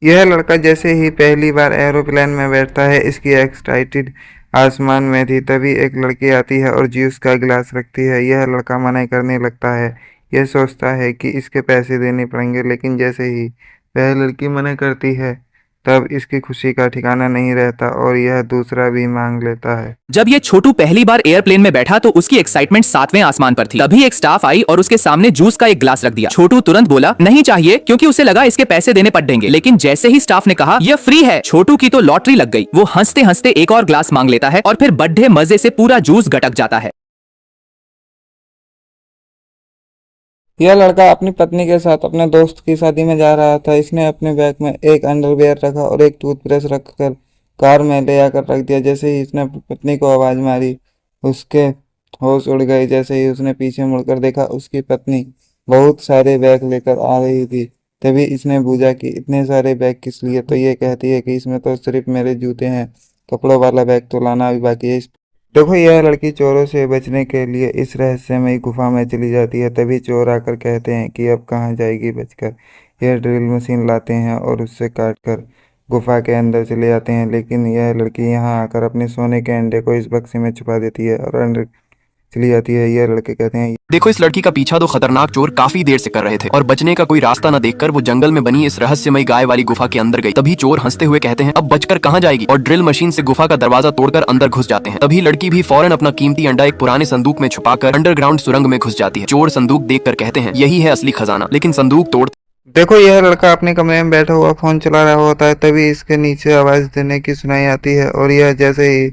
यह लड़का जैसे ही पहली बार एरोप्लेन में बैठता है, इसकी एक्साइटेड आसमान में थी। तभी एक लड़की आती है और जूस का गिलास रखती है। यह लड़का मना करने लगता है। यह सोचता है कि इसके पैसे देने पड़ेंगे, लेकिन जैसे ही वह लड़की मना करती है, तब इसकी खुशी का ठिकाना नहीं रहता और यह दूसरा भी मांग लेता है। जब ये छोटू पहली बार एयरप्लेन में बैठा तो उसकी एक्साइटमेंट 7वें आसमान पर थी। तभी एक स्टाफ आई और उसके सामने जूस का एक गिलास रख दिया। छोटू तुरंत बोला नहीं चाहिए, क्योंकि उसे लगा इसके पैसे देने पड़ेंगे। लेकिन जैसे ही स्टाफ ने कहा यह फ्री है, छोटू की तो लॉटरी लग गई। वो हंसते हंसते एक और ग्लास मांग लेता है और फिर बड्ढे मजे से पूरा जूस गटक जाता है। यह लड़का अपनी पत्नी के साथ अपने दोस्त की शादी में जा रहा था। इसने अपने बैग में एक अंडरवियर रखा और एक टूथब्रश रखकर कार में ले आकर रख दिया। जैसे ही इसने अपनी पत्नी को आवाज मारी, उसके होश उड़ गए। जैसे ही उसने पीछे मुड़कर देखा, उसकी पत्नी बहुत सारे बैग लेकर आ रही थी। तभी इसने बूझा कि इतने सारे बैग किस लिए। तो ये कहती है कि इसमें तो सिर्फ मेरे जूते हैं, कपड़ों वाला बैग तो लाना अभी बाकी है। देखो, यह लड़की चोरों से बचने के लिए इस रहस्यमयी गुफा में चली जाती है। तभी चोर आकर कहते हैं कि अब कहाँ जाएगी बचकर। यह ड्रिल मशीन लाते हैं और उससे काटकर गुफा के अंदर चले जाते हैं। लेकिन यह लड़की यहाँ आकर अपने सोने के अंडे को इस बक्से में छुपा देती है और अंदर चली जाती है। यह लड़के कहते हैं, देखो, इस लड़की का पीछा दो खतरनाक चोर काफी देर से कर रहे थे और बचने का कोई रास्ता न देखकर वो जंगल में बनी इस रहस्यमयी गाय वाली गुफा के अंदर गई। तभी चोर हंसते हुए कहते हैं अब बचकर कहाँ जाएगी, और ड्रिल मशीन से गुफा का दरवाजा तोड़कर अंदर घुस जाते हैं। तभी लड़की भी फौरन अपना कीमती अंडा एक पुराने संदूक में छुपाकर अंडरग्राउंड सुरंग में घुस जाती है। चोर संदूक देखकर कहते हैं यही है असली खजाना, लेकिन संदूक तोड़। देखो, यह लड़का अपने कमरे में बैठा हुआ फोन चला रहा होता है। तभी इसके नीचे आवाज देने की सुनाई आती है और यह जैसे ही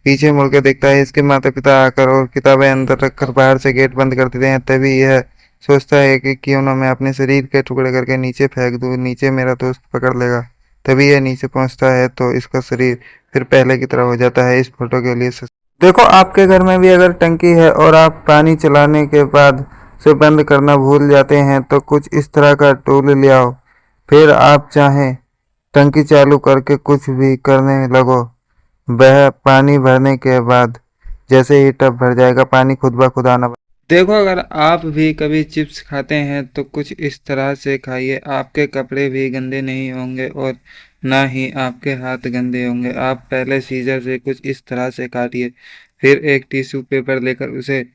पीछे मुड़कर देखता है, इसके माता पिता आकर और किताबें अंदर रखकर बाहर से गेट बंद कर देते हैं। तभी यह सोचता है कि क्यों ना मैं अपने शरीर के टुकड़े करके नीचे फेंक दूं, नीचे मेरा दोस्त पकड़ लेगा। तभी यह नीचे पहुंचता है तो इसका शरीर फिर पहले की तरह हो जाता है। इस फोटो के लिए देखो, आपके घर में भी अगर टंकी है और आप पानी चलाने के बाद से बंद करना भूल जाते हैं, तो कुछ इस तरह का टूल ले आओ। फिर आप चाहें टंकी चालू करके कुछ भी करने लगो। वह पानी भरने के बाद जैसे ही टब भर जाएगा, पानी खुद ब खुद आना। देखो, अगर आप भी कभी चिप्स खाते हैं तो कुछ इस तरह से खाइए। आपके कपड़े भी गंदे नहीं होंगे और ना ही आपके हाथ गंदे होंगे। आप पहले सीजर से कुछ इस तरह से काटिए, फिर एक टिश्यू पेपर लेकर उसे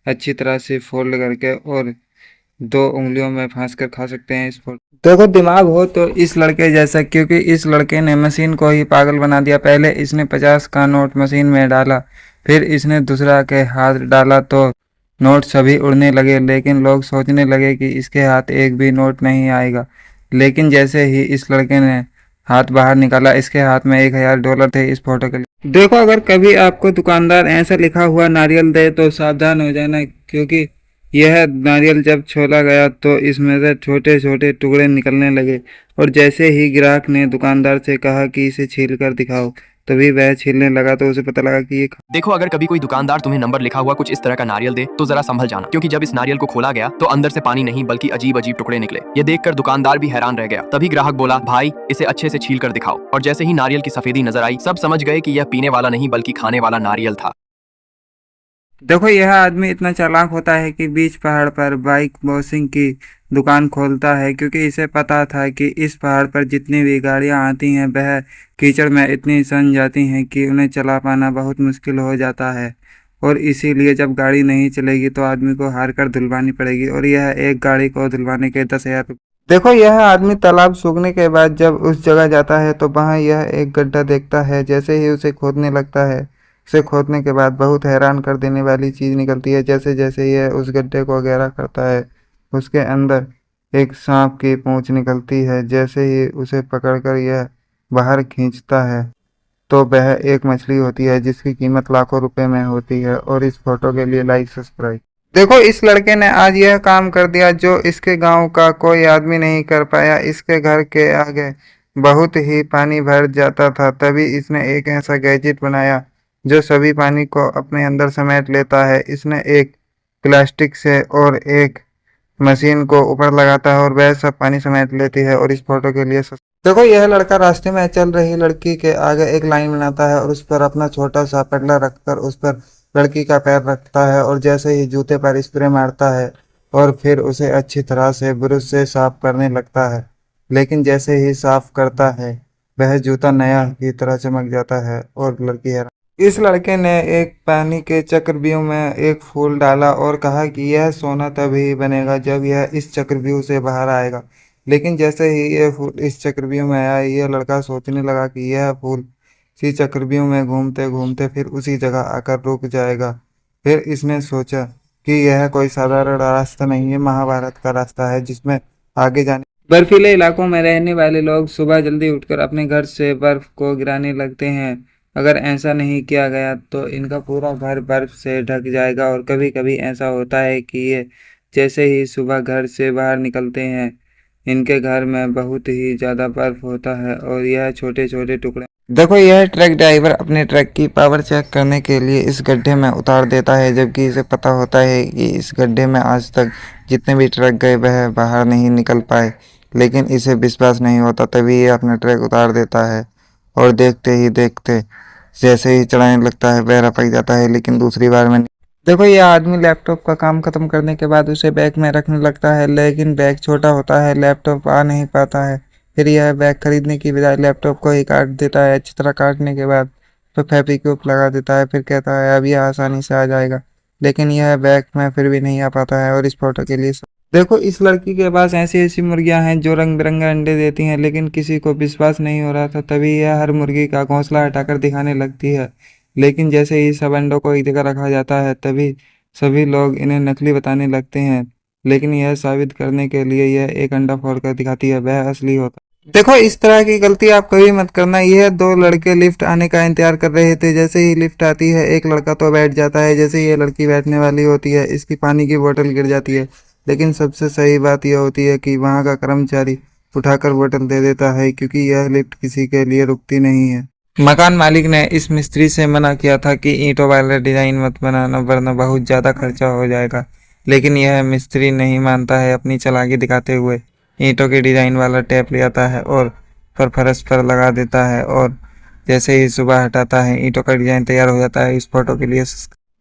अच्छी तरह से फोल्ड करके और 2 उंगलियों में फांस कर खा सकते हैं। इस फोटो देखो, दिमाग हो तो इस लड़के जैसा, क्योंकि इस लड़के ने मशीन को ही पागल बना दिया। पहले इसने 50 का नोट मशीन में डाला, फिर इसने दूसरा के हाथ डाला तो नोट सभी उड़ने लगे। लेकिन लोग सोचने लगे कि इसके हाथ एक भी नोट नहीं आएगा। लेकिन जैसे ही इस लड़के ने हाथ बाहर निकाला, इसके हाथ में $1000 थे। इस फोटो के लिए देखो, अगर कभी आपको दुकानदार ऐसा लिखा हुआ नारियल दे तो सावधान हो जाना, क्योंकि यह नारियल जब छोला गया तो इसमें से छोटे छोटे टुकड़े निकलने लगे। और जैसे ही ग्राहक ने दुकानदार से कहा कि इसे छील कर दिखाओ, तभी वह छीलने लगा तो उसे पता लगा कि ये देखो, अगर कभी कोई दुकानदार तुम्हें नंबर लिखा हुआ कुछ इस तरह का नारियल दे तो जरा संभल जाना, क्योंकि जब इस नारियल को खोला गया तो अंदर से पानी नहीं बल्कि अजीब अजीब टुकड़े निकले। ये देखकर दुकानदार भी हैरान रह गया। तभी ग्राहक बोला भाई, इसे अच्छे से छील कर दिखाओ। और जैसे ही नारियल की सफेदी नजर आई, सब समझ गए कि यह पीने वाला नहीं बल्कि खाने वाला नारियल था। देखो, यह आदमी इतना चालाक होता है कि बीच पहाड़ पर बाइक वॉशिंग की दुकान खोलता है, क्योंकि इसे पता था कि इस पहाड़ पर जितनी भी गाड़ियां आती हैं वह कीचड़ में इतनी सन जाती हैं कि उन्हें चला पाना बहुत मुश्किल हो जाता है। और इसीलिए जब गाड़ी नहीं चलेगी तो आदमी को हार कर धुलवानी पड़ेगी, और यह एक गाड़ी को धुलवाने के 10,000। देखो, यह आदमी तालाब सूखने के बाद जब उस जगह जाता है तो वहाँ यह एक गड्ढा देखता है। जैसे ही उसे खोदने लगता है, उसे खोदने के बाद बहुत हैरान कर देने वाली चीज निकलती है। जैसे जैसे यह उस गड्ढे को गहरा करता है, उसके अंदर एक सांप की पूंछ निकलती है। जैसे ही उसे पकड़कर यह बाहर खींचता है तो वह एक मछली होती है, जिसकी कीमत लाखों रुपए में होती है। और इस फोटो के लिए लाइक सब्सक्राइब। देखो, इस लड़के ने आज यह काम कर दिया जो इसके गांव का कोई आदमी नहीं कर पाया। इसके घर के आगे बहुत ही पानी भर जाता था। तभी इसने एक ऐसा गैजेट बनाया जो सभी पानी को अपने अंदर समेट लेता है। इसने एक प्लास्टिक से और एक मशीन को ऊपर लगाता है और वह सब पानी समेट लेती है। और इस फोटो के लिए देखो, यह लड़का रास्ते में चल रही लड़की के आगे एक लाइन बनाता है और उस पर अपना छोटा सा पटला रखकर उस पर लड़की का पैर रखता है और जैसे ही जूते पर स्प्रे मारता है और फिर उसे अच्छी तरह से ब्रश से साफ करने लगता है। लेकिन जैसे ही साफ करता है वह जूता नया की तरह चमक जाता है और लड़की हैरान। इस लड़के ने एक पानी के चक्रव्यूह में एक फूल डाला और कहा कि यह सोना तभी बनेगा जब यह इस चक्रव्यूह से बाहर आएगा। लेकिन जैसे ही यह फूल इस चक्रव्यूह में आया, यह लड़का सोचने लगा कि यह फूल इसी चक्रव्यूह में घूमते घूमते फिर उसी जगह आकर रुक जाएगा। फिर इसने सोचा कि यह कोई साधारण रास्ता नहीं है, महाभारत का रास्ता है जिसमें आगे जाने बर्फीले इलाकों में रहने वाले लोग सुबह जल्दी उठकर अपने घर से बर्फ को गिराने लगते हैं। अगर ऐसा नहीं किया गया तो इनका पूरा घर बर्फ से ढक जाएगा और कभी-कभी ऐसा होता है कि ये जैसे ही सुबह घर से बाहर निकलते हैं, इनके घर में बहुत ही ज़्यादा बर्फ होता है और यह छोटे-छोटे टुकड़े। देखो, यह ट्रक ड्राइवर अपने ट्रक की पावर चेक करने के लिए इस गड्ढे में उतार देता है, जबकि इसे पता होता है कि इस गड्ढे में आज तक जितने भी ट्रक गए वह बाहर नहीं निकल पाए। लेकिन इसे विश्वास नहीं होता, तभी ये अपना ट्रक उतार देता है और देखते ही देखते जैसे ही चलाने लगता है वह रपक जाता है, लेकिन दूसरी बार में नहीं। देखो, ये आदमी लैपटॉप का काम खत्म करने के बाद उसे बैग में रखने लगता है, लेकिन बैग छोटा होता है, लैपटॉप आ नहीं पाता है। फिर यह बैग खरीदने की बजाय लैपटॉप को ही काट देता है। अच्छी तरह काटने के बाद फिर फेविक्विक लगा देता है, फिर कहता है अब यह आसानी से आ जाएगा। लेकिन यह बैग में फिर भी नहीं आ पाता है और इस फोटो के लिए देखो, इस लड़की के पास ऐसी ऐसी मुर्गियां हैं जो रंग बिरंगे अंडे देती हैं, लेकिन किसी को विश्वास नहीं हो रहा था। तभी यह हर मुर्गी का घोंसला हटाकर दिखाने लगती है। लेकिन जैसे ही सब अंडों को एक जगह रखा जाता है, तभी सभी लोग इन्हें नकली बताने लगते हैं। लेकिन यह साबित करने के लिए यह एक अंडा फोड़कर दिखाती है, वह असली होता। देखो, इस तरह की गलती आप कभी मत करना। यह दो लड़के लिफ्ट आने का इंतजार कर रहे थे। जैसे ही लिफ्ट आती है, एक लड़का तो बैठ जाता है। जैसे ही ये लड़की बैठने वाली होती है, इसकी पानी की बोतल गिर जाती है। लेकिन सबसे सही बात यह होती है कि वहाँ का कर्मचारी उठाकर बोतल दे देता है, क्योंकि यह लिफ्ट किसी के लिए रुकती नहीं है। मकान मालिक ने इस मिस्त्री से मना किया था कि ईंटों वाला डिजाइन मत बनाना, वरना बहुत ज़्यादा खर्चा हो जाएगा। लेकिन यह मिस्त्री नहीं मानता है। अपनी चालाकी दिखाते हुए ईंटों के डिजाइन वाला टेप ले आता है और फर्श पर लगा देता है, और जैसे ही सुबह हटाता है ईंटों का डिजाइन तैयार हो जाता है। इस फोटो के लिए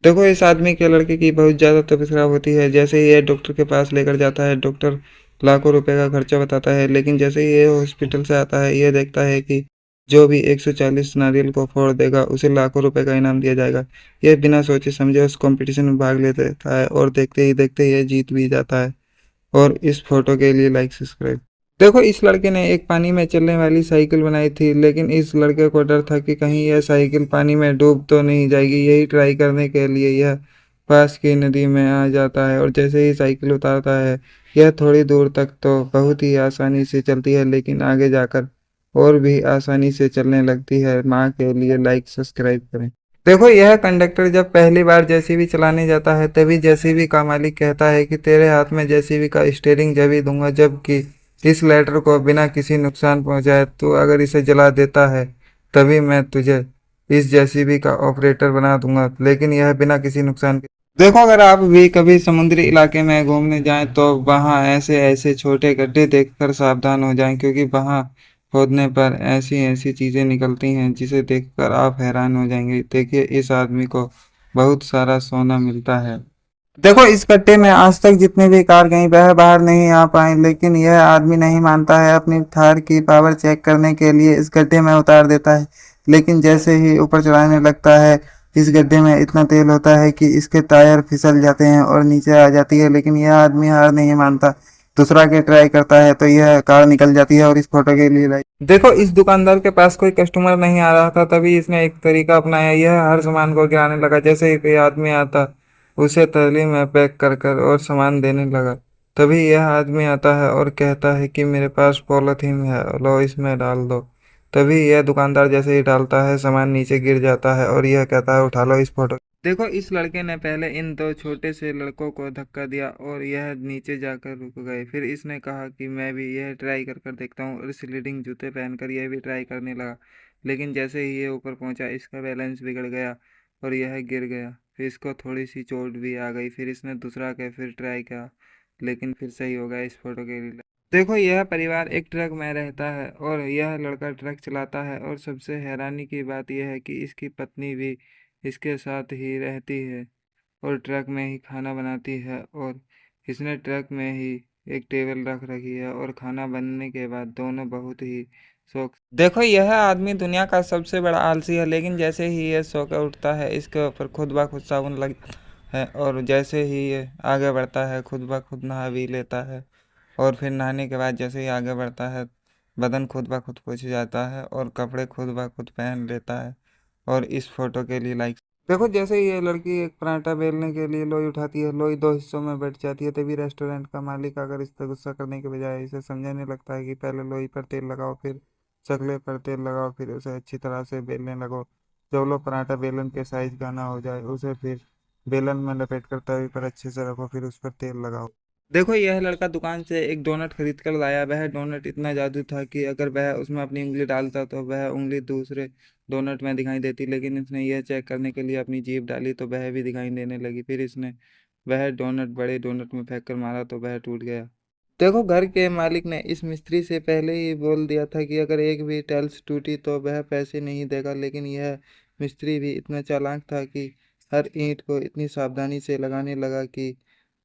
देखो, इस आदमी के लड़के की बहुत ज़्यादा तबीयत खराब होती है। जैसे ही ये डॉक्टर के पास लेकर जाता है, डॉक्टर लाखों रुपए का खर्चा बताता है। लेकिन जैसे ही ये हॉस्पिटल से आता है, ये देखता है कि जो भी 140 नारियल को फोड़ देगा उसे लाखों रुपए का इनाम दिया जाएगा। ये बिना सोचे समझे उस कंपटीशन में भाग लेता है और देखते ही देखते ये जीत भी जाता है। और इस फोटो के लिए लाइक सब्सक्राइब। देखो, इस लड़के ने एक पानी में चलने वाली साइकिल बनाई थी, लेकिन इस लड़के को डर था कि कहीं यह साइकिल पानी में डूब तो नहीं जाएगी। यही ट्राई करने के लिए यह पास की नदी में आ जाता है और जैसे ही साइकिल उतारता है, यह थोड़ी दूर तक तो बहुत ही आसानी से चलती है, लेकिन आगे जाकर और भी आसानी से चलने लगती है। माँ के लिए लाइक सब्सक्राइब करें। देखो, यह कंडक्टर जब पहली बार जेसीबी चलाने जाता है, तभी जेसीबी का मालिक कहता है कि तेरे हाथ में जेसीबी का स्टीयरिंग जभी दूंगा जबकि इस लेटर को बिना किसी नुकसान पहुंचाए तू अगर इसे जला देता है, तभी मैं तुझे इस जेसीबी का ऑपरेटर बना दूंगा, लेकिन यह बिना किसी नुकसान के। देखो, अगर आप भी कभी समुद्री इलाके में घूमने जाएं तो वहां ऐसे ऐसे छोटे गड्ढे देखकर सावधान हो जाएं, क्योंकि वहां खोदने पर ऐसी ऐसी चीजें निकलती हैं जिसे देखकर आप हैरान हो जाएंगे। देखिए, इस आदमी को बहुत सारा सोना मिलता है। देखो, इस गड्ढे में आज तक जितनी भी कार गई वह बाहर नहीं आ पाई, लेकिन यह आदमी नहीं मानता है। अपनी थार की पावर चेक करने के लिए इस गड्ढे में उतार देता है, लेकिन जैसे ही ऊपर चढ़ाने लगता है, इस गड्ढे में इतना तेल होता है कि इसके टायर फिसल जाते हैं और नीचे आ जाती है। लेकिन यह आदमी हार नहीं मानता, दूसरा के ट्राई करता है तो यह कार निकल जाती है। और इस फोटो के लिए देखो, इस दुकानदार के पास कोई कस्टमर नहीं आ रहा था, तभी इसने एक तरीका अपनाया। यह हर सामान को गिराने लगा। जैसे ही कोई आदमी आता, उसे थैली में पैक कर कर और सामान देने लगा। तभी यह आदमी आता है और कहता है कि मेरे पास पॉलीथीन है, लो इसमें डाल दो। तभी यह दुकानदार जैसे ही डालता है, सामान नीचे गिर जाता है और यह कहता है उठा लो इस फोटो। देखो, इस लड़के ने पहले इन दो छोटे से लड़कों को धक्का दिया और यह नीचे जाकर रुक गए। फिर इसने कहा कि मैं भी यह ट्राई कर कर देखता हूँ और स्लीडिंग जूते पहनकर यह भी ट्राई करने लगा। लेकिन जैसे ही ये ऊपर पहुंचा, इसका बैलेंस बिगड़ गया और यह गिर गया। फिर इसको थोड़ी सी चोट भी आ गई। फिर इसने दूसरा के फिर ट्राई किया, लेकिन फिर सही हो गया। इस फोटो के लिए देखो, यह परिवार एक ट्रक में रहता है और यह लड़का ट्रक चलाता है। और सबसे हैरानी की बात यह है कि इसकी पत्नी भी इसके साथ ही रहती है और ट्रक में ही खाना बनाती है और इसने ट्रक में ही एक टेबल रख रखी है और खाना बनने के बाद दोनों बहुत ही शौक। देखो यह आदमी दुनिया का सबसे बड़ा आलसी है, लेकिन जैसे ही ये सो कर उठता है इसके ऊपर खुद ब खुद साबुन लग जाता है और जैसे ही ये आगे बढ़ता है खुद ब खुद नहा भी लेता है और फिर नहाने के बाद जैसे ही आगे बढ़ता है बदन खुद ब खुद पोंछ जाता है और कपड़े खुद ब खुद पहन लेता है। और इस फोटो के लिए लाइक। देखो जैसे ही ये लड़की एक पराठा बेलने के लिए लोई उठाती है, लोई दो हिस्सों में बैठ जाती है, तभी रेस्टोरेंट का मालिक आकर इस पर गुस्सा करने के बजाय इसे समझाने लगता है कि पहले लोई पर तेल लगाओ, फिर चकले पर तेल लगाओ, फिर उसे अच्छी तरह से बेलने लगो। जब लो पराठा बेलन के साइज का ना हो जाए उसे फिर बेलन में लपेट कर तवे पर अच्छे से रखो, फिर उस पर तेल लगाओ। देखो यह लड़का दुकान से एक डोनट खरीद कर लाया। वह डोनट इतना जादू था कि अगर वह उसमें अपनी उंगली डालता तो वह उंगली दूसरे डोनट में दिखाई देती, लेकिन इसने यह चेक करने के लिए अपनी जीभ डाली तो वह भी दिखाई देने लगी। फिर इसने वह डोनट बड़े डोनट में फेंक कर मारा तो वह टूट गया। देखो घर के मालिक ने इस मिस्त्री से पहले ही बोल दिया था कि अगर एक भी टाइल्स टूटी तो वह पैसे नहीं देगा, लेकिन यह मिस्त्री भी इतना चालाक था कि हर ईंट को इतनी सावधानी से लगाने लगा कि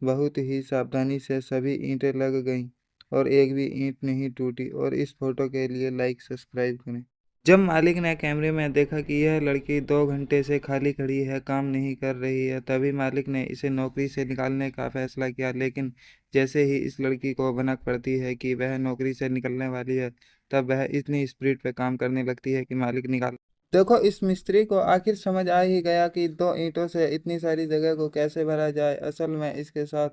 बहुत ही सावधानी से सभी ईंटें लग गईं और एक भी ईंट नहीं टूटी। और इस फोटो के लिए लाइक सब्सक्राइब करें। जब मालिक ने कैमरे में देखा कि यह लड़की 2 घंटे से खाली खड़ी है, काम नहीं कर रही है, तभी मालिक ने इसे नौकरी से निकालने का फैसला किया। लेकिन जैसे ही इस लड़की को भनक पड़ती है कि वह नौकरी से निकलने वाली है, तब वह इतनी स्पीड पे काम करने लगती है कि मालिक निकाल। देखो इस मिस्त्री को आखिर समझ आ ही गया कि 2 ईंटों से इतनी सारी जगह को कैसे भरा जाए। असल में इसके साथ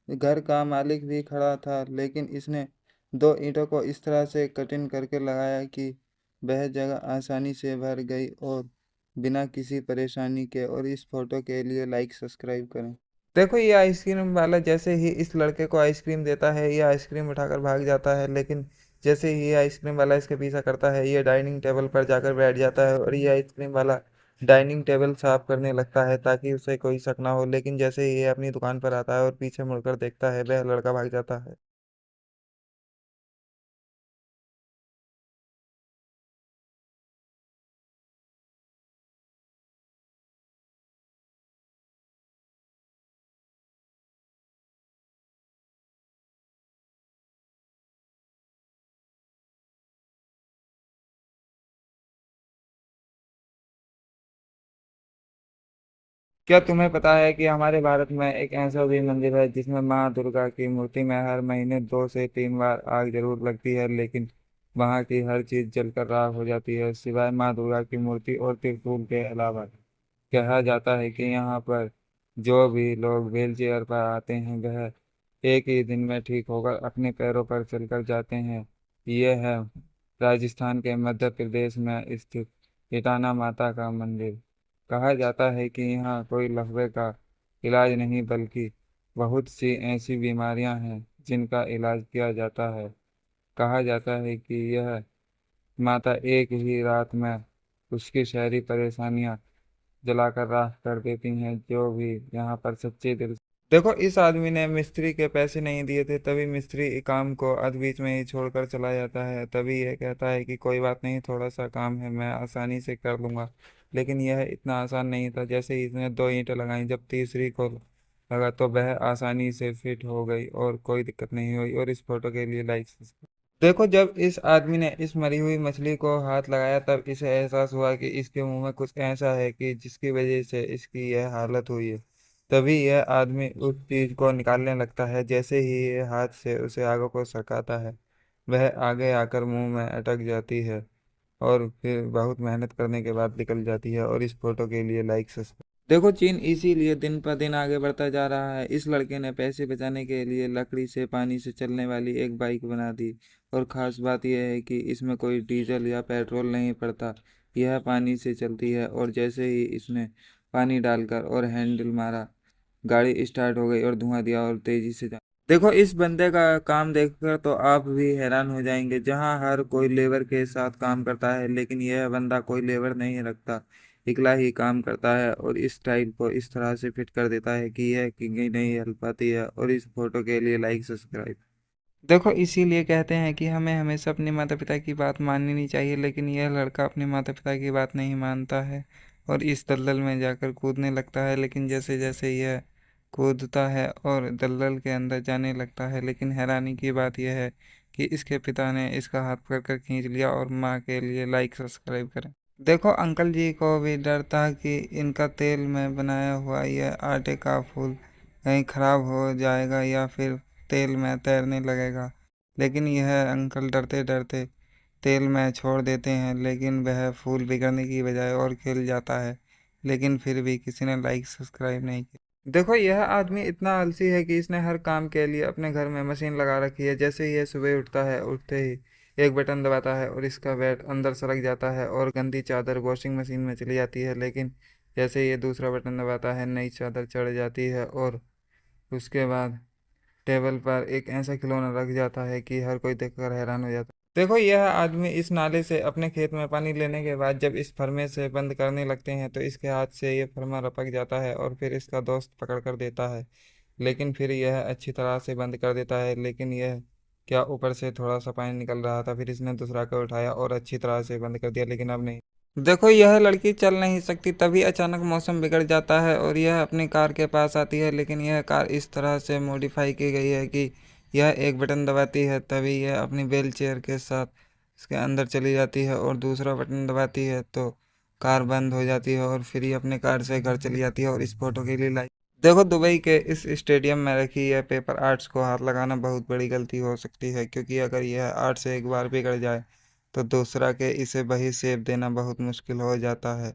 घर का मालिक भी खड़ा था, लेकिन इसने 2 ईंटों को इस तरह से कटिंग करके लगाया कि वह जगह आसानी से भर गई और बिना किसी परेशानी के। और इस फोटो के लिए लाइक सब्सक्राइब करें। देखो ये आइसक्रीम वाला जैसे ही इस लड़के को आइसक्रीम देता है, ये आइसक्रीम उठाकर भाग जाता है, लेकिन जैसे ही ये आइसक्रीम वाला इसके पीछा करता है, ये डाइनिंग टेबल पर जाकर बैठ जाता है और ये आइसक्रीम वाला डाइनिंग टेबल साफ करने लगता है ताकि उसे कोई शक ना हो। लेकिन जैसे ही ये अपनी दुकान पर आता है और पीछे मुड़कर देखता है, वह लड़का भाग जाता है। क्या तुम्हें पता है कि हमारे भारत में एक ऐसा भी मंदिर है जिसमें माँ दुर्गा की मूर्ति में हर महीने 2 से 3 बार आग जरूर लगती है, लेकिन वहाँ की हर चीज जलकर राख हो जाती है सिवाय माँ दुर्गा की मूर्ति और त्रिशूल के अलावा। कहा जाता है कि यहाँ पर जो भी लोग व्हील चेयर पर आते हैं वह एक ही दिन में ठीक होकर अपने पैरों पर चलकर जाते हैं। यह है राजस्थान के मध्य प्रदेश में स्थित इटाना माता का मंदिर। कहा जाता है कि यहाँ कोई लकवे का इलाज नहीं बल्कि बहुत सी ऐसी बीमारियां हैं जिनका इलाज किया जाता है। कहा जाता है कि यह माता एक ही रात में उसकी शहरी परेशानियां जलाकर राख कर देती हैं जो भी यहाँ पर सच्चे दिल। देखो इस आदमी ने मिस्त्री के पैसे नहीं दिए थे, तभी मिस्त्री काम को अध बीच में ही छोड़कर चला जाता है। तभी यह कहता है कि कोई बात नहीं, थोड़ा सा काम है, मैं आसानी से कर लूंगा। लेकिन यह इतना आसान नहीं था। जैसे ही इसने 2 ईंटें लगाई, जब तीसरी को लगा तो वह आसानी से फिट हो गई और कोई दिक्कत नहीं हुई। और इस फोटो के लिए लाइक। देखो जब इस आदमी ने इस मरी हुई मछली को हाथ लगाया, तब इसे एहसास हुआ कि इसके मुंह में कुछ ऐसा है कि जिसकी वजह से इसकी यह हालत हुई है। तभी यह आदमी उस चीज को निकालने लगता है। जैसे ही ये हाथ से उसे आगे को सरकाता है, वह आगे आकर मुंह में अटक जाती है और फिर बहुत मेहनत करने के बाद निकल जाती है। और इस फोटो के लिए लाइक सब्सक्राइब। देखो चीन इसीलिए दिन पर दिन आगे बढ़ता जा रहा है। इस लड़के ने पैसे बचाने के लिए लकड़ी से पानी से चलने वाली एक बाइक बना दी। और ख़ास बात यह है कि इसमें कोई डीजल या पेट्रोल नहीं पड़ता, यह पानी से चलती है। और जैसे ही इसने पानी डालकर और हैंडल मारा, गाड़ी स्टार्ट हो गई और धुआं दिया और तेजी से जा। देखो इस बंदे का काम देखकर तो आप भी हैरान हो जाएंगे। जहां हर कोई लेबर के साथ काम करता है, लेकिन यह बंदा कोई लेबर नहीं रखता, इकला ही काम करता है और इस टाइल को इस तरह से फिट कर देता है कि यह किंगी नहीं हिल पाती है। और इस फोटो के लिए लाइक सब्सक्राइब। देखो इसीलिए कहते हैं कि हमें हमेशा अपने माता पिता की बात माननी नहीं चाहिए, लेकिन यह लड़का अपने माता पिता की बात नहीं मानता है और इस दलदल में जाकर कूदने लगता है। लेकिन जैसे जैसे यह कूदता है और दलदल के अंदर जाने लगता है। लेकिन हैरानी की बात यह है कि इसके पिता ने इसका हाथ पकड़कर खींच लिया और माँ के लिए लाइक सब्सक्राइब करें। देखो अंकल जी को भी डर था कि इनका तेल में बनाया हुआ यह आटे का फूल कहीं खराब हो जाएगा या फिर तेल में तैरने लगेगा। लेकिन यह अंकल डरते डरते तेल में छोड़ देते हैं, लेकिन वह फूल बिगड़ने की बजाय और खिल जाता है। लेकिन फिर भी किसी ने लाइक सब्सक्राइब नहीं किया। देखो यह आदमी इतना आलसी है कि इसने हर काम के लिए अपने घर में मशीन लगा रखी है। जैसे ही यह सुबह उठता है, उठते ही एक बटन दबाता है और इसका बैट अंदर सरक जाता है और गंदी चादर वॉशिंग मशीन में चली जाती है। लेकिन जैसे ही ये दूसरा बटन दबाता है, नई चादर चढ़ जाती है और उसके बाद टेबल पर एक ऐसा खिलौना रख जाता है कि हर कोई देखकर हैरान हो जाता है। देखो यह आदमी इस नाले से अपने खेत में पानी लेने के बाद जब इस फरमे से बंद करने लगते हैं तो इसके हाथ से ये फरमा रपक जाता है और फिर इसका दोस्त पकड़ कर देता है। लेकिन फिर यह अच्छी तरह से बंद कर देता है। लेकिन यह क्या ऊपर से थोड़ा सा पानी निकल रहा था, फिर इसने दूसरा को उठाया और अच्छी तरह से बंद कर दिया, लेकिन अब नहीं। देखो यह लड़की चल नहीं सकती। तभी अचानक मौसम बिगड़ जाता है और यह अपनी कार के पास आती है। लेकिन यह कार इस तरह से मॉडिफाई की गई है कि यह एक बटन दबाती है तभी यह अपनी व्हील चेयर के साथ इसके अंदर चली जाती है और दूसरा बटन दबाती है तो कार बंद हो जाती है और फिर ये अपने कार से घर चली जाती है। और इस फोटो के लिए लाइक देखो दुबई के इस स्टेडियम में रखी यह पेपर आर्ट्स को हाथ लगाना बहुत बड़ी गलती हो सकती है, क्योंकि अगर यह आर्ट से एक बार बिगड़ जाए तो दूसरा के इसे वही शेप देना बहुत मुश्किल हो जाता है।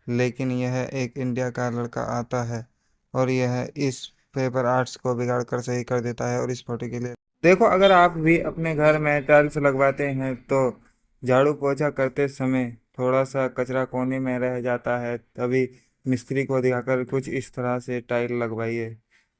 लेकिन यह एक इंडिया का लड़का आता है और यह इस पेपर आर्ट्स को बिगाड़ कर सही कर देता है। और इस फोटो के लिए देखो अगर आप भी अपने घर में टाइल्स लगवाते हैं तो झाड़ू पोछा करते समय थोड़ा सा कचरा कोने में रह जाता है, तभी मिस्त्री को दिखाकर कुछ इस तरह से टाइल लगवाइए।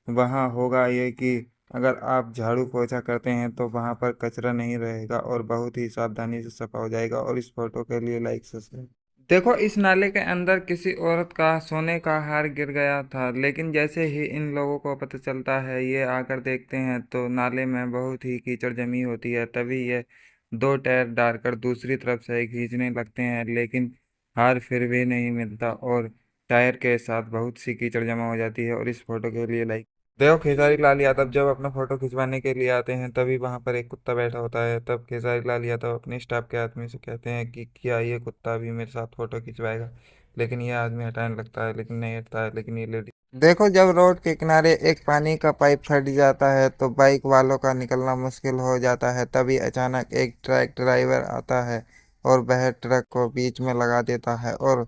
वहाँ होगा ये कि अगर आप झाड़ू पोछा करते हैं तो वहाँ पर कचरा नहीं रहेगा और बहुत ही सावधानी से सफा हो जाएगा। और इस फोटो के लिए लाइक सब्सक्राइब। देखो इस नाले के अंदर किसी औरत का सोने का हार गिर गया था। लेकिन जैसे ही इन लोगों को पता चलता है, ये आकर देखते हैं तो नाले में बहुत ही कीचड़ जमी होती है। तभी ये दो टायर डालकर दूसरी तरफ से खींचने लगते हैं, लेकिन हार फिर भी नहीं मिलता और टायर के साथ बहुत सी कीचड़ जमा हो जाती है। और इस फोटो के लिए लाइक देखो खेसारी लाल यादव जब अपना फोटो खिंचवाने के लिए आते हैं तभी वहां पर एक कुत्ता बैठा होता है। तब खेसारी लाल यादव अपने स्टाफ के आदमी से कहते हैं कि क्या ये कुत्ता भी मेरे साथ फोटो खिंचवाएगा। लेकिन ये आदमी हटाने लगता है, लेकिन नहीं हटता है। लेकिन ये लेडी देखो जब रोड के किनारे एक पानी का पाइप फट जाता है तो बाइक वालों का निकलना मुश्किल हो जाता है। तभी अचानक एक ट्रक ड्राइवर आता है और वह ट्रक को बीच में लगा देता है और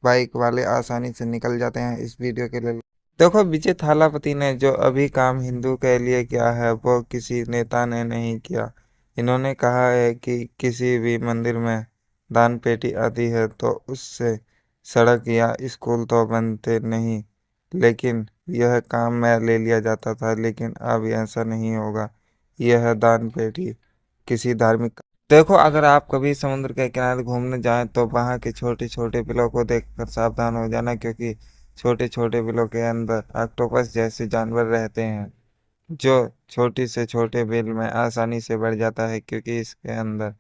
बाइक वाले आसानी से निकल जाते हैं। इस वीडियो के लिए देखो विजय थालापति ने जो अभी काम हिंदू के लिए किया है वो किसी नेता ने नहीं किया। इन्होंने कहा है कि किसी भी मंदिर में दान पेटी आती है तो उससे सड़क या स्कूल तो बनते नहीं, लेकिन यह काम में ले लिया जाता था। लेकिन अब ऐसा नहीं होगा। यह दान पेटी किसी धार्मिक देखो अगर आप कभी समुद्र के किनारे घूमने जाएं तो वहाँ के छोटे छोटे बिलों को देखकर सावधान हो जाना, क्योंकि छोटे छोटे बिलों के अंदर ऑक्टोपस जैसे जानवर रहते हैं जो छोटी से छोटे बिल में आसानी से बढ़ जाता है, क्योंकि इसके अंदर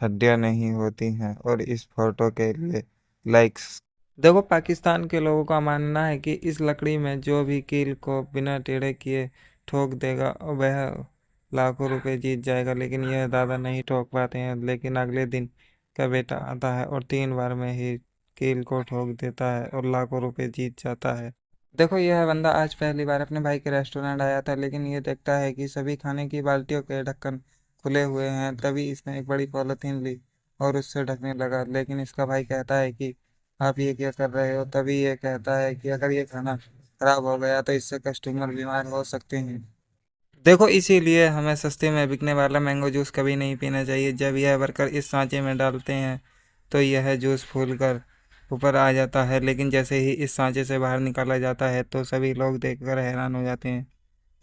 हड्डियां नहीं होती हैं। और इस फोटो के लिए लाइक्स देखो पाकिस्तान के लोगों का मानना है कि इस लकड़ी में जो भी कील को बिना टेढ़े किए ठोक देगा वह लाखों रुपए जीत जाएगा। लेकिन यह दादा नहीं ठोक पाते हैं। लेकिन अगले दिन का बेटा आता है और 3 बार में ही कील को ठोक देता है और लाखों रुपए जीत जाता है। देखो यह बंदा आज पहली बार अपने भाई के रेस्टोरेंट आया था, लेकिन ये देखता है कि सभी खाने की बाल्टियों के ढक्कन खुले हुए हैं। तभी इसने एक बड़ी पॉलिथीन ली और उससे ढकने लगा। लेकिन इसका भाई कहता है कि आप ये क्या कर रहे हो। तभी ये कहता है कि अगर ये खाना खराब हो गया तो इससे कस्टमर बीमार हो सकते हैं। देखो इसीलिए हमें सस्ते में बिकने वाला मैंगो जूस कभी नहीं पीना चाहिए। जब यह भरकर इस सांचे में डालते हैं तो यह जूस फूल कर ऊपर आ जाता है। लेकिन जैसे ही इस सांचे से बाहर निकाला जाता है तो सभी लोग देखकर हैरान हो जाते हैं।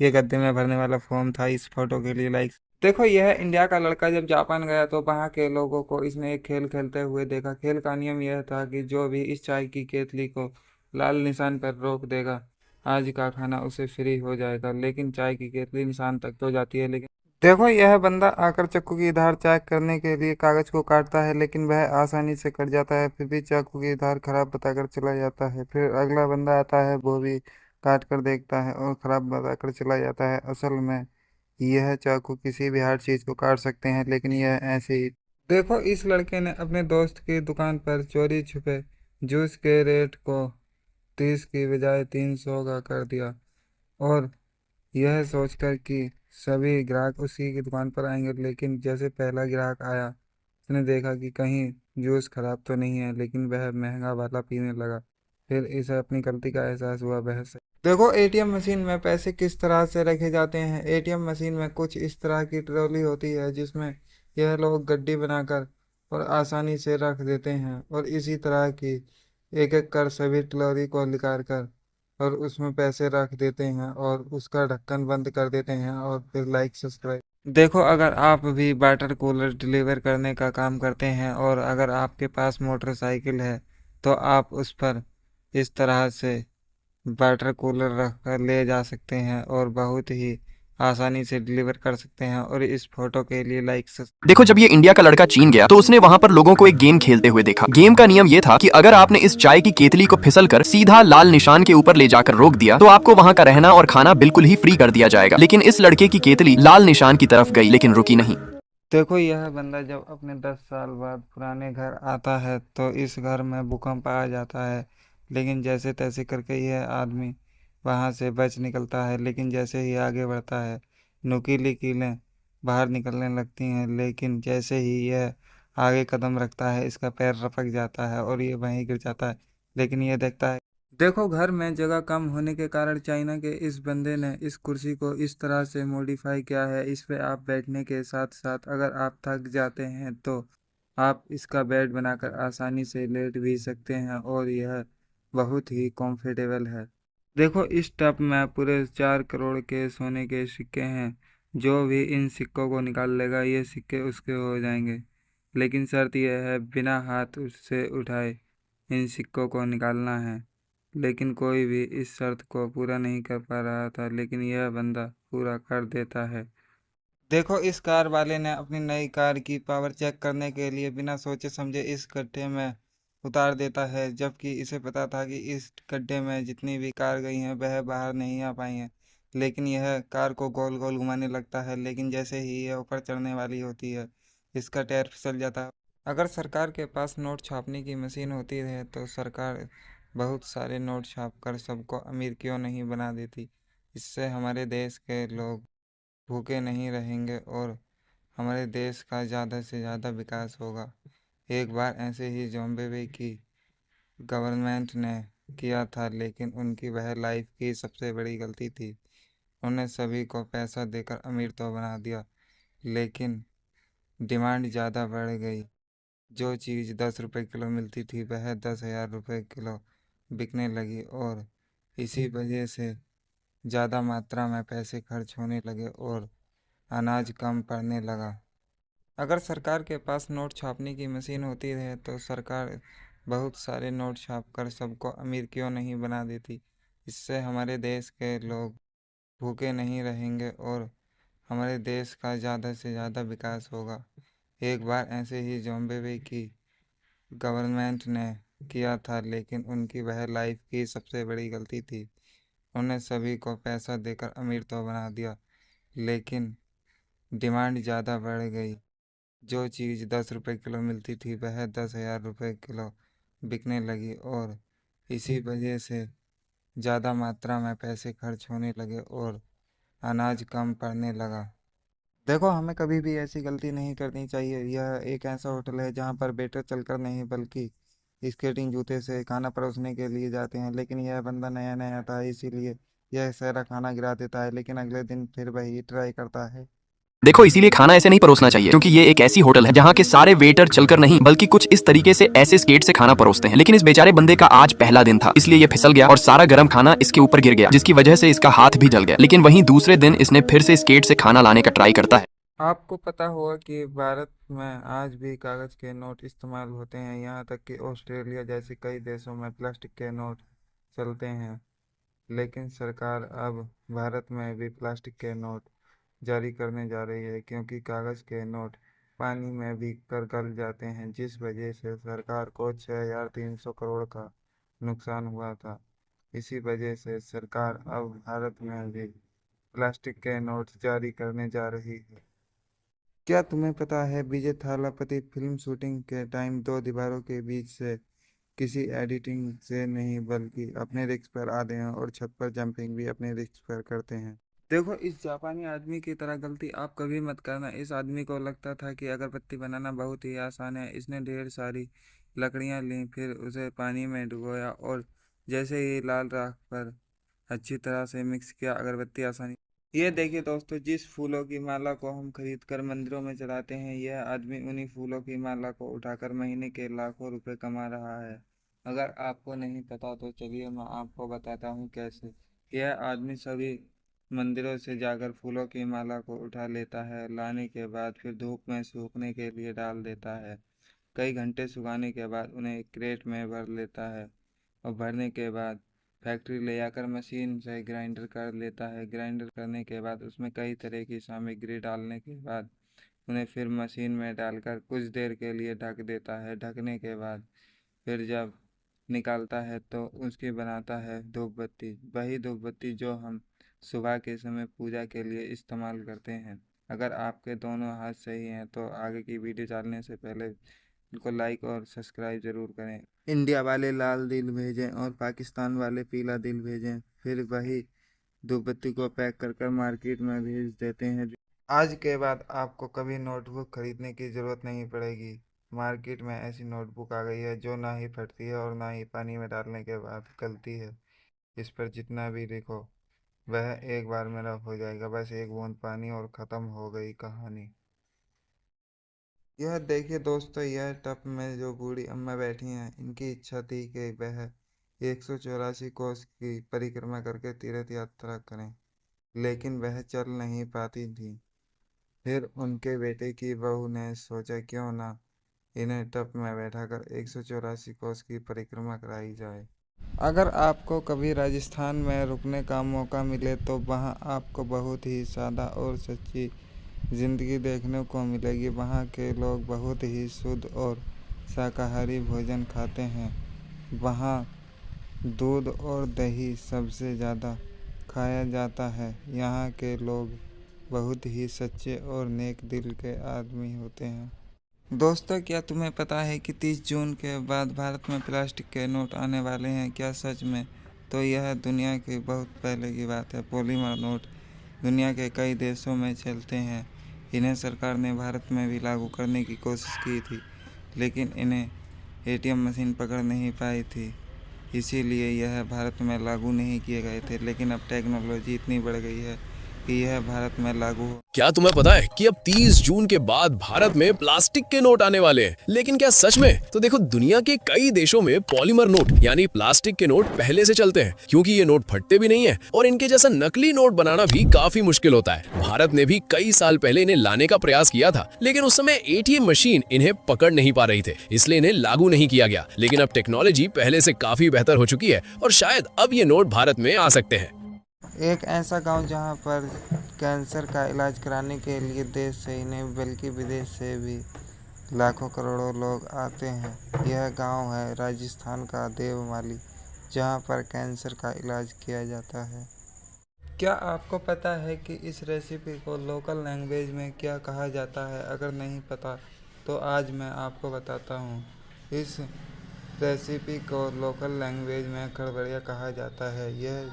ये गद्दे में भरने वाला फोम था। इस फोटो के लिए लाइक्स देखो यह इंडिया का लड़का जब जापान गया तो वहाँ के लोगों को इसने एक खेल खेलते हुए देखा। खेल का नियम यह था कि जो भी इस चाय की केतली को लाल निशान पर रोक देगा आज का खाना उसे फ्री हो जाएगा। लेकिन चाय की केतली निशान तक तो जाती है। लेकिन देखो यह बंदा आकर चाकू की धार चेक करने के लिए कागज को काटता है, लेकिन वह आसानी से कट जाता है। फिर भी चाकू की धार खराब बताकर चला जाता है। फिर अगला बंदा आता है, वो भी काट कर देखता है और खराब बताकर चला जाता है। असल में यह चाकू किसी भी हार्ड चीज को काट सकते हैं, लेकिन यह ऐसे ही। देखो, इस लड़के ने अपने दोस्त की दुकान पर चोरी छुपे जूस के रेट को 30 की बजाय 300 का कर दिया, और यह सोचकर कि सभी ग्राहक उसी की दुकान पर आएंगे। लेकिन जैसे पहला ग्राहक आया, उसने देखा कि कहीं जूस खराब तो नहीं है, लेकिन वह महंगा वाला पीने लगा। फिर इसे अपनी गलती का एहसास हुआ। वह से देखो, एटीएम मशीन में पैसे किस तरह से रखे जाते हैं। एटीएम मशीन में कुछ इस तरह की ट्रॉली होती है जिसमें यह लोग गड्डी बनाकर और आसानी से रख देते हैं, और इसी तरह की एक एक कर सभी ट्रॉली को निकाल कर और उसमें पैसे रख देते हैं और उसका ढक्कन बंद कर देते हैं, और फिर लाइक सब्सक्राइब। देखो, अगर आप भी वाटर कूलर डिलीवर करने का काम करते हैं और अगर आपके पास मोटरसाइकिल है, तो आप उस पर इस तरह से वाटर कूलर रख कर ले जा सकते हैं और बहुत ही आसानी से डिलीवर कर सकते हैं। और इस फोटो के लिए लाइक देखो, जब ये इंडिया का लड़का चीन गया तो उसने वहां पर लोगों को एक गेम खेलते हुए देखा। गेम का नियम ये था कि अगर आपने इस चाय की केतली को फिसल कर सीधा लाल निशान के ऊपर ले जाकर रोक दिया तो आपको वहां का रहना और खाना बिल्कुल ही फ्री कर दिया जाएगा। लेकिन इस लड़के की केतली लाल निशान की तरफ गई लेकिन रुकी नहीं। देखो, यह बंदा जब अपने 10 साल बाद पुराने घर आता है तो इस घर में भूकंप आ जाता है, लेकिन जैसे तैसे करके यह आदमी वहां से बच निकलता है। लेकिन जैसे ही आगे बढ़ता है, नुकीली कीलें बाहर निकलने लगती हैं, लेकिन जैसे ही यह आगे कदम रखता है, इसका पैर रपक जाता है और ये वहीं गिर जाता है। लेकिन यह देखता है। देखो, घर में जगह कम होने के कारण चाइना के इस बंदे ने इस कुर्सी को इस तरह से मॉडिफाई किया है। इस पे आप बैठने के साथ साथ अगर आप थक जाते हैं तो आप इसका बेड बनाकर आसानी से लेट भी सकते हैं, और यह बहुत ही कंफर्टेबल है। देखो, इस टब में पूरे 4 करोड़ के सोने के सिक्के हैं। जो भी इन सिक्कों को निकाल लेगा, ये सिक्के उसके हो जाएंगे। लेकिन शर्त यह है, बिना हाथ उससे उठाए इन सिक्कों को निकालना है। लेकिन कोई भी इस शर्त को पूरा नहीं कर पा रहा था, लेकिन यह बंदा पूरा कर देता है। देखो, इस कार वाले ने अपनी नई कार की पावर चेक करने के लिए बिना सोचे समझे इस गड्ढे में उतार देता है, जबकि इसे पता था कि इस गड्ढे में जितनी भी कार गई हैं वह बाहर नहीं आ पाई हैं। लेकिन यह कार को गोल गोल घुमाने लगता है, लेकिन जैसे ही यह ऊपर चढ़ने वाली होती है, इसका टायर फिसल जाता है। अगर सरकार के पास नोट छापने की मशीन होती है तो सरकार बहुत सारे नोट छापकर सबको अमीर क्यों नहीं बना देती। इससे हमारे देश के लोग भूखे नहीं रहेंगे और हमारे देश का ज़्यादा से ज़्यादा विकास होगा। एक बार ऐसे ही जिम्बाब्वे की गवर्नमेंट ने किया था, लेकिन उनकी वह लाइफ की सबसे बड़ी गलती थी। उन्हें सभी को पैसा देकर अमीर तो बना दिया, लेकिन डिमांड ज़्यादा बढ़ गई। जो चीज़ 10 रुपए किलो मिलती थी वह 10,000 रुपये किलो बिकने लगी, और इसी वजह से ज़्यादा मात्रा में पैसे खर्च होने लगे और अनाज कम पड़ने लगा। अगर सरकार के पास नोट छापने की मशीन होती है तो सरकार बहुत सारे नोट छापकर सबको अमीर क्यों नहीं बना देती। इससे हमारे देश के लोग भूखे नहीं रहेंगे और हमारे देश का ज़्यादा से ज़्यादा विकास होगा। एक बार ऐसे ही जिम्बाब्वे की गवर्नमेंट ने किया था, लेकिन उनकी वह लाइफ की सबसे बड़ी गलती थी। उन्हें सभी को पैसा देकर अमीर तो बना दिया, लेकिन डिमांड ज़्यादा बढ़ गई। जो चीज़ 10 रुपए किलो मिलती थी वह 10,000 रुपये किलो बिकने लगी, और इसी वजह से ज़्यादा मात्रा में पैसे खर्च होने लगे और अनाज कम पड़ने लगा। देखो, हमें कभी भी ऐसी गलती नहीं करनी चाहिए। यह एक ऐसा होटल है जहाँ पर वेटर चलकर नहीं बल्कि स्केटिंग जूते से खाना परोसने के लिए जाते हैं, लेकिन यह बंदा नया नया था इसीलिए यह सारा खाना गिरा देता है, लेकिन अगले दिन फिर वही ट्राई करता है। देखो, इसीलिए खाना ऐसे नहीं परोसना चाहिए क्योंकि ये एक ऐसी होटल है जहाँ के सारे वेटर चलकर नहीं बल्कि कुछ इस तरीके से ऐसे स्केट से खाना परोसते हैं। लेकिन इस बेचारे बंदे का आज पहला दिन था, इसलिए ये फिसल गया और सारा गर्म खाना इसके ऊपर गिर गया, जिसकी वजह से इसका हाथ भी जल गया। लेकिन वहीं दूसरे दिन इसने फिर से स्केट से खाना लाने का ट्राई करता है। आपको पता होगा कि भारत में आज भी कागज़ के नोट इस्तेमाल होते हैं, यहाँ तक कि ऑस्ट्रेलिया जैसे कई देशों में प्लास्टिक के नोट चलते हैं। लेकिन सरकार अब भारत में भी प्लास्टिक के नोट जारी करने जा रही है, क्योंकि कागज़ के नोट पानी में भी कर गल जाते हैं, जिस वजह से सरकार को 6,300 करोड़ का नुकसान हुआ था। इसी वजह से सरकार अब भारत में भी प्लास्टिक के नोट जारी करने जा रही है। क्या तुम्हें पता है विजय थालापति फिल्म शूटिंग के टाइम दो दीवारों के बीच से किसी एडिटिंग से नहीं बल्कि अपने रिस्क पर आते हैं और छत पर जंपिंग भी अपने रिस्क पर करते हैं। देखो, इस जापानी आदमी की तरह गलती आप कभी मत करना। इस आदमी को लगता था कि अगरबत्ती बनाना बहुत ही आसान है। इसने ढेर सारी लकड़ियां ली, फिर उसे पानी में डुबोया और जैसे ही लाल राख पर अच्छी तरह से मिक्स किया, अगरबत्ती आसानी। ये देखिए दोस्तों, जिस फूलों की माला को हम खरीद कर मंदिरों में चढ़ाते हैं, यह आदमी उन्हीं फूलों की माला को उठाकर महीने के लाखों रुपए कमा रहा है। अगर आपको नहीं पता तो चलिए मैं आपको बताता हूँ कैसे। यह आदमी सभी मंदिरों से जाकर फूलों की माला को उठा लेता है, लाने के बाद फिर धूप में सूखने के लिए डाल देता है। कई घंटे सुखाने के बाद उन्हें एक क्रेट में भर लेता है और भरने के बाद फैक्ट्री ले जाकर मशीन से ग्राइंडर कर लेता है। ग्राइंडर करने के बाद उसमें कई तरह की सामग्री डालने के बाद उन्हें फिर मशीन में डालकर कुछ देर के लिए ढक देता है। ढकने के बाद फिर जब निकालता है तो उसकी बनाता है धूप बत्ती, वही धूप बत्ती जो हम सुबह के समय पूजा के लिए इस्तेमाल करते हैं। अगर आपके दोनों हाथ सही हैं तो आगे की वीडियो डालने से पहले इनको लाइक और सब्सक्राइब ज़रूर करें। इंडिया वाले लाल दिल भेजें और पाकिस्तान वाले पीला दिल भेजें, फिर वही धूपबत्ती को पैक कर कर मार्केट में भेज देते हैं। आज के बाद आपको कभी नोटबुक खरीदने की ज़रूरत नहीं पड़ेगी। मार्केट में ऐसी नोटबुक आ गई है जो ना ही फटती है और ना ही पानी में डालने के बाद गलती है। इस पर जितना भी लिखो वह एक बार में रफ हो जाएगा, बस एक बूंद पानी और ख़त्म हो गई कहानी। यह देखिए दोस्तों, यह टब में जो बूढ़ी अम्मा बैठी हैं, इनकी इच्छा थी कि वह 184 कोस की परिक्रमा करके तीर्थ यात्रा करें, लेकिन वह चल नहीं पाती थी। फिर उनके बेटे की बहू ने सोचा क्यों ना इन्हें टब में बैठाकर 184 कोस की परिक्रमा कराई जाए। अगर आपको कभी राजस्थान में रुकने का मौका मिले तो वहाँ आपको बहुत ही सादा और सच्ची ज़िंदगी देखने को मिलेगी। वहाँ के लोग बहुत ही शुद्ध और शाकाहारी भोजन खाते हैं। वहाँ दूध और दही सबसे ज़्यादा खाया जाता है। यहाँ के लोग बहुत ही सच्चे और नेक दिल के आदमी होते हैं। दोस्तों, क्या तुम्हें पता है कि 30 जून के बाद भारत में प्लास्टिक के नोट आने वाले हैं? क्या सच में? तो यह दुनिया की बहुत पहले की बात है। पॉलीमर नोट दुनिया के कई देशों में चलते हैं। इन्हें सरकार ने भारत में भी लागू करने की कोशिश की थी, लेकिन इन्हें एटीएम मशीन पकड़ नहीं पाई थी, इसीलिए यह भारत में लागू नहीं किए गए थे। लेकिन अब टेक्नोलॉजी इतनी बढ़ गई है कि यह भारत में लागू हो। क्या तुम्हें पता है कि अब 30 जून के बाद भारत में प्लास्टिक के नोट आने वाले हैं? लेकिन क्या सच में? तो देखो, दुनिया के कई देशों में पॉलीमर नोट यानी प्लास्टिक के नोट पहले से चलते हैं, क्योंकि ये नोट फटते भी नहीं है और इनके जैसा नकली नोट बनाना भी काफी मुश्किल होता है। भारत ने भी कई साल पहले इन्हें लाने का प्रयास किया था, लेकिन उस समय एटीएम मशीन इन्हें पकड़ नहीं पा रही थे, इसलिए इन्हें लागू नहीं किया गया। लेकिन अब टेक्नोलॉजी पहले से काफी बेहतर हो चुकी है और शायद अब ये नोट भारत में आ सकते हैं। एक ऐसा गांव जहां पर कैंसर का इलाज कराने के लिए देश से ही नहीं बल्कि विदेश से भी लाखों करोड़ों लोग आते हैं। यह गांव है राजस्थान का देवमाली, जहां पर कैंसर का इलाज किया जाता है। क्या आपको पता है कि इस रेसिपी को लोकल लैंग्वेज में क्या कहा जाता है? अगर नहीं पता तो आज मैं आपको बताता हूँ। इस रेसिपी को लोकल लैंग्वेज में खड़बड़िया कहा जाता है। यह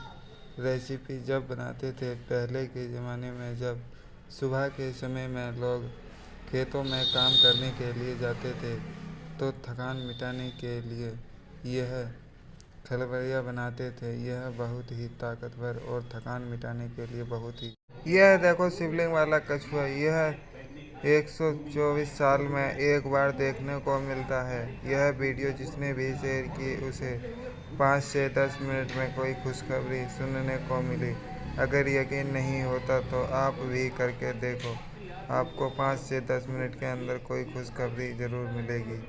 रेसिपी जब बनाते थे पहले के ज़माने में, जब सुबह के समय में लोग खेतों में काम करने के लिए जाते थे तो थकान मिटाने के लिए यह खलबड़िया बनाते थे। यह बहुत ही ताकतवर और थकान मिटाने के लिए बहुत ही। यह देखो शिवलिंग वाला कछुआ, यह 124 साल में एक बार देखने को मिलता है। यह वीडियो जिसने भी शेयर की उसे 5 से 10 मिनट में कोई खुशखबरी सुनने को मिली। अगर यकीन नहीं होता तो आप भी करके देखो, आपको 5 से 10 मिनट के अंदर कोई खुशखबरी ज़रूर मिलेगी।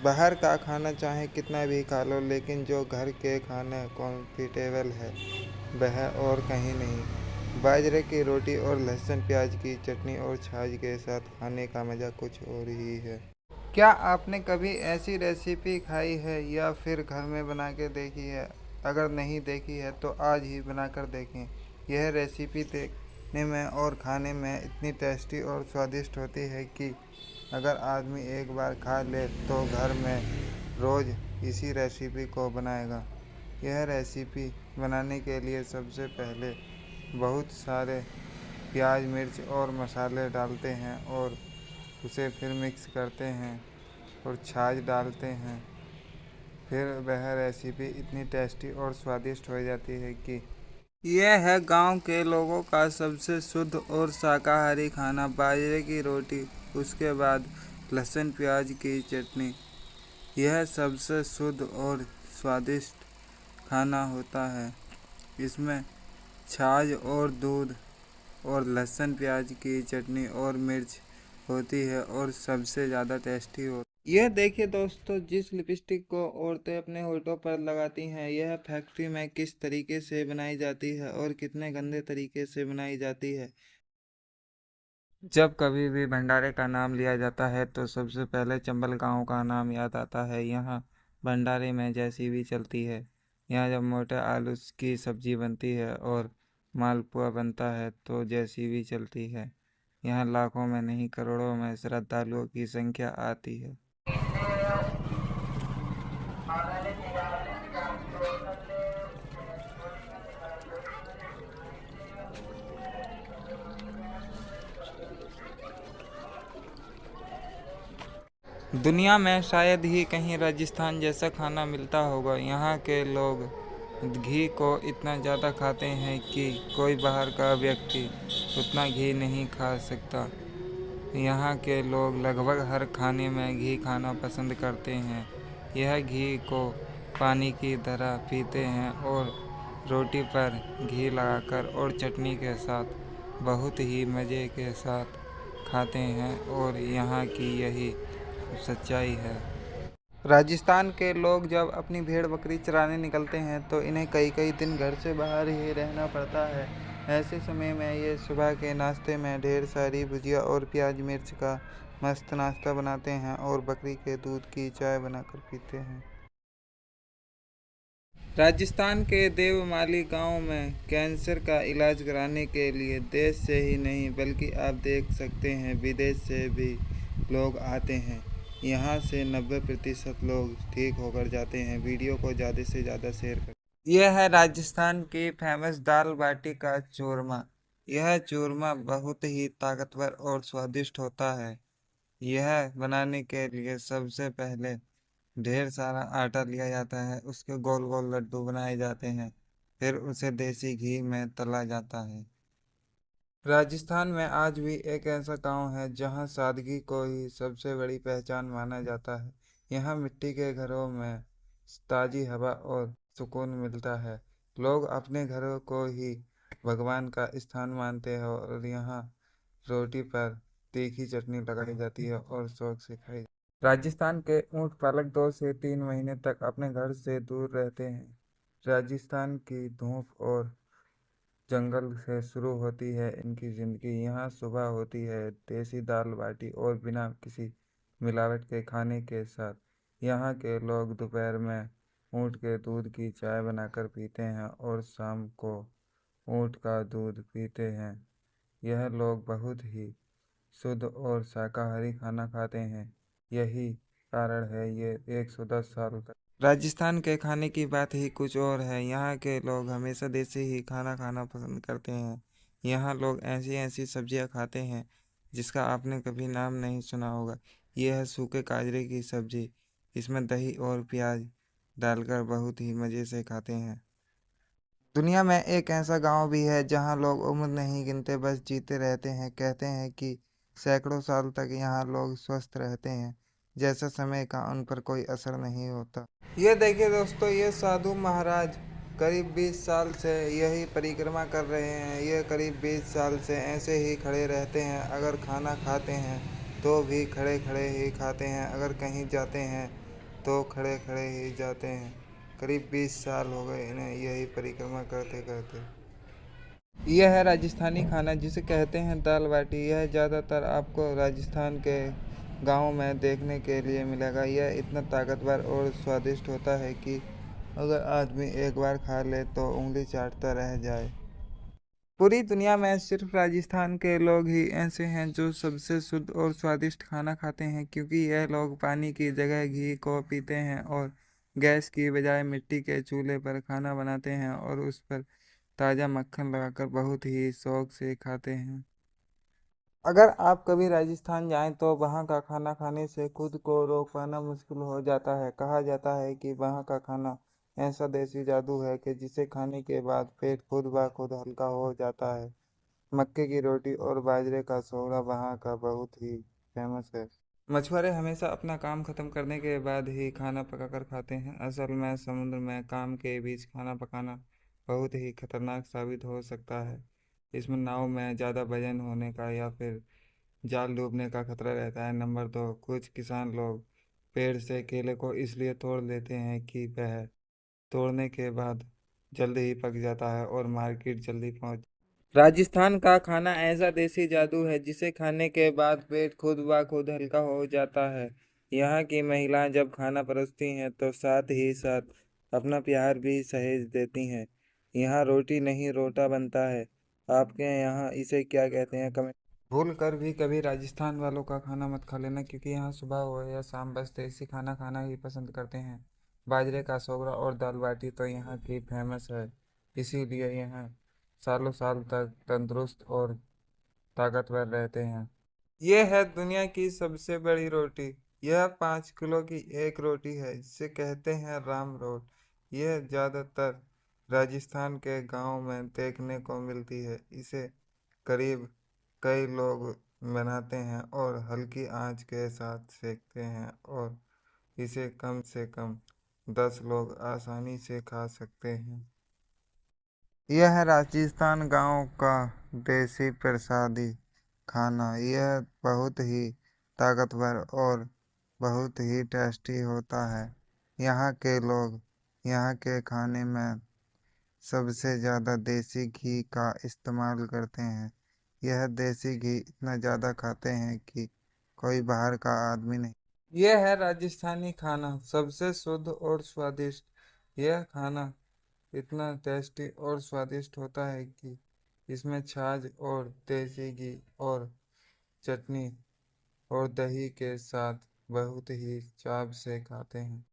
बाहर का खाना चाहे कितना भी खा लो, लेकिन जो घर के खाना कॉम्फर्टेबल है वह और कहीं नहीं। बाजरे की रोटी और लहसुन प्याज की चटनी और छाछ के साथ खाने का मज़ा कुछ और ही है। क्या आपने कभी ऐसी रेसिपी खाई है या फिर घर में बना के देखी है? अगर नहीं देखी है तो आज ही बनाकर देखें। यह रेसिपी देखने में और खाने में इतनी टेस्टी और स्वादिष्ट होती है कि अगर आदमी एक बार खा ले तो घर में रोज़ इसी रेसिपी को बनाएगा। यह रेसिपी बनाने के लिए सबसे पहले बहुत सारे प्याज, मिर्च और मसाले डालते हैं और उसे फिर मिक्स करते हैं और छाछ डालते हैं। फिर वह रेसिपी इतनी टेस्टी और स्वादिष्ट हो जाती है कि यह है गांव के लोगों का सबसे शुद्ध और शाकाहारी खाना, बाजरे की रोटी, उसके बाद लहसुन प्याज की चटनी। यह सबसे शुद्ध और स्वादिष्ट खाना होता है। इसमें छाछ और दूध और लहसुन प्याज की चटनी और मिर्च होती है और सबसे ज़्यादा टेस्टी हो। यह देखिए दोस्तों, जिस लिपस्टिक को औरतें अपने होठों पर लगाती हैं, यह फैक्ट्री में किस तरीके से बनाई जाती है और कितने गंदे तरीके से बनाई जाती है। जब कभी भी भंडारे का नाम लिया जाता है तो सबसे पहले चंबल गांव का नाम याद आता है। यहाँ भंडारे में जैसी भी चलती है। यहाँ जब मोटे आलू की सब्जी बनती है और मालपुआ बनता है तो जैसी भी चलती है। यहाँ लाखों में नहीं करोड़ों में श्रद्धालुओं की संख्या आती है। दुनिया में शायद ही कहीं राजस्थान जैसा खाना मिलता होगा। यहाँ के लोग घी को इतना ज़्यादा खाते हैं कि कोई बाहर का व्यक्ति उतना घी नहीं खा सकता। यहाँ के लोग लगभग हर खाने में घी खाना पसंद करते हैं। यह घी को पानी की तरह पीते हैं और रोटी पर घी लगाकर और चटनी के साथ बहुत ही मज़े के साथ खाते हैं और यहाँ की यही सच्चाई है। राजस्थान के लोग जब अपनी भेड़ बकरी चराने निकलते हैं तो इन्हें कई कई दिन घर से बाहर ही रहना पड़ता है। ऐसे समय में ये सुबह के नाश्ते में ढेर सारी भुजिया और प्याज मिर्च का मस्त नाश्ता बनाते हैं और बकरी के दूध की चाय बनाकर पीते हैं। राजस्थान के देवमाली गांव में कैंसर का इलाज कराने के लिए देश से ही नहीं बल्कि आप देख सकते हैं विदेश से भी लोग आते हैं। यहाँ से 90% लोग ठीक होकर जाते हैं। वीडियो को ज़्यादा से ज़्यादा शेयर करें। यह है राजस्थान की फेमस दाल बाटी का चूरमा। यह चूरमा बहुत ही ताकतवर और स्वादिष्ट होता है। यह बनाने के लिए सबसे पहले ढेर सारा आटा लिया जाता है, उसके गोल गोल लड्डू बनाए जाते हैं, फिर उसे देसी घी में तला जाता है। राजस्थान में आज भी एक ऐसा गांव है जहां सादगी को ही सबसे बड़ी पहचान माना जाता है। यहाँ मिट्टी के घरों में ताज़ी हवा और सुकून मिलता है। लोग अपने घरों को ही भगवान का स्थान मानते हैं और यहाँ रोटी पर तीखी चटनी लगाई जाती है और शौक से खाई। राजस्थान के ऊंट पालक 2 से 3 महीने तक अपने घर से दूर रहते हैं। राजस्थान की धूप और जंगल से शुरू होती है इनकी ज़िंदगी। यहाँ सुबह होती है देसी दाल बाटी और बिना किसी मिलावट के खाने के साथ। यहाँ के लोग दोपहर में ऊँट के दूध की चाय बनाकर पीते हैं और शाम को ऊँट का दूध पीते हैं। यह लोग बहुत ही शुद्ध और शाकाहारी खाना खाते हैं। यही कारण है ये 110 साल तक। राजस्थान के खाने की बात ही कुछ और है। यहाँ के लोग हमेशा देसी ही खाना खाना पसंद करते हैं। यहाँ लोग ऐसी ऐसी सब्जियाँ खाते हैं जिसका आपने कभी नाम नहीं सुना होगा। यह है सूखे काजरे की सब्जी। इसमें दही और प्याज डालकर बहुत ही मज़े से खाते हैं। दुनिया में एक ऐसा गांव भी है जहां लोग उम्र नहीं गिनते, बस जीते रहते हैं। कहते हैं कि सैकड़ों साल तक यहाँ लोग स्वस्थ रहते हैं, जैसा समय का उन पर कोई असर नहीं होता। ये देखिए दोस्तों, ये साधु महाराज करीब 20 साल से यही परिक्रमा कर रहे हैं। ये करीब 20 साल से ऐसे ही खड़े रहते हैं। अगर खाना खाते हैं तो भी खड़े खड़े ही खाते हैं, अगर कहीं जाते हैं तो खड़े खड़े ही जाते हैं। करीब 20 साल हो गए इन्हें यही परिक्रमा करते करते। यह है राजस्थानी खाना जिसे कहते हैं दाल बाटी। यह ज़्यादातर आपको राजस्थान के गाँव में देखने के लिए मिलेगा। यह इतना ताकतवर और स्वादिष्ट होता है कि अगर आदमी एक बार खा ले तो उंगली चाटता रह जाए। पूरी दुनिया में सिर्फ राजस्थान के लोग ही ऐसे हैं जो सबसे शुद्ध और स्वादिष्ट खाना खाते हैं, क्योंकि यह लोग पानी की जगह घी को पीते हैं और गैस की बजाय मिट्टी के चूल्हे पर खाना बनाते हैं और उस पर ताज़ा मक्खन लगाकर बहुत ही शौक से खाते हैं। अगर आप कभी राजस्थान जाएं तो वहाँ का खाना खाने से खुद को रोक पाना मुश्किल हो जाता है। कहा जाता है कि वहाँ का खाना ऐसा देसी जादू है कि जिसे खाने के बाद पेट खुद ब खुद हल्का हो जाता है। मक्के की रोटी और बाजरे का सोहरा वहाँ का बहुत ही फेमस है। मछुआरे हमेशा अपना काम खत्म करने के बाद ही खाना पकाकर खाते हैं। असल में समुद्र में काम के बीच खाना पकाना बहुत ही खतरनाक साबित हो सकता है। इसमें नाव में ज़्यादा वजन होने का या फिर जाल डूबने का खतरा रहता है। नंबर 2, कुछ किसान लोग पेड़ से केले को इसलिए तोड़ लेते हैं कि वह तोड़ने के बाद जल्दी ही पक जाता है और मार्केट जल्दी पहुंच। राजस्थान का खाना ऐसा देसी जादू है जिसे खाने के बाद पेट खुद ब खुद हल्का हो जाता है। यहाँ की महिलाएं जब खाना परोसती हैं तो साथ ही साथ अपना प्यार भी सहेज देती हैं। यहाँ रोटी नहीं रोटा बनता है। आपके यहाँ इसे क्या कहते हैं कमेंट। भूल कर भी कभी राजस्थान वालों का खाना मत खा लेना, क्योंकि यहाँ सुबह हो या शाम बस देसी खाना खाना ही पसंद करते हैं। बाजरे का सोगरा और दाल बाटी तो यहाँ की फेमस है, इसीलिए यहाँ सालों साल तक तंदुरुस्त और ताकतवर रहते हैं। यह है दुनिया की सबसे बड़ी रोटी। यह 5 किलो की एक रोटी है जिसे कहते हैं राम रोट। यह ज़्यादातर राजस्थान के गांव में देखने को मिलती है। इसे करीब कई लोग बनाते हैं और हल्की आंच के साथ सेकते हैं और इसे कम से कम 10 लोग आसानी से खा सकते हैं। यह है राजस्थान गांव का देसी प्रसादी खाना। यह बहुत ही ताकतवर और बहुत ही टेस्टी होता है। यहाँ के लोग यहाँ के खाने में सबसे ज़्यादा देसी घी का इस्तेमाल करते हैं। यह देसी घी इतना ज़्यादा खाते हैं कि कोई बाहर का आदमी नहीं। यह है राजस्थानी खाना, सबसे शुद्ध और स्वादिष्ट। यह खाना इतना टेस्टी और स्वादिष्ट होता है कि इसमें छाछ और देसी घी और चटनी और दही के साथ बहुत ही चाव से खाते हैं।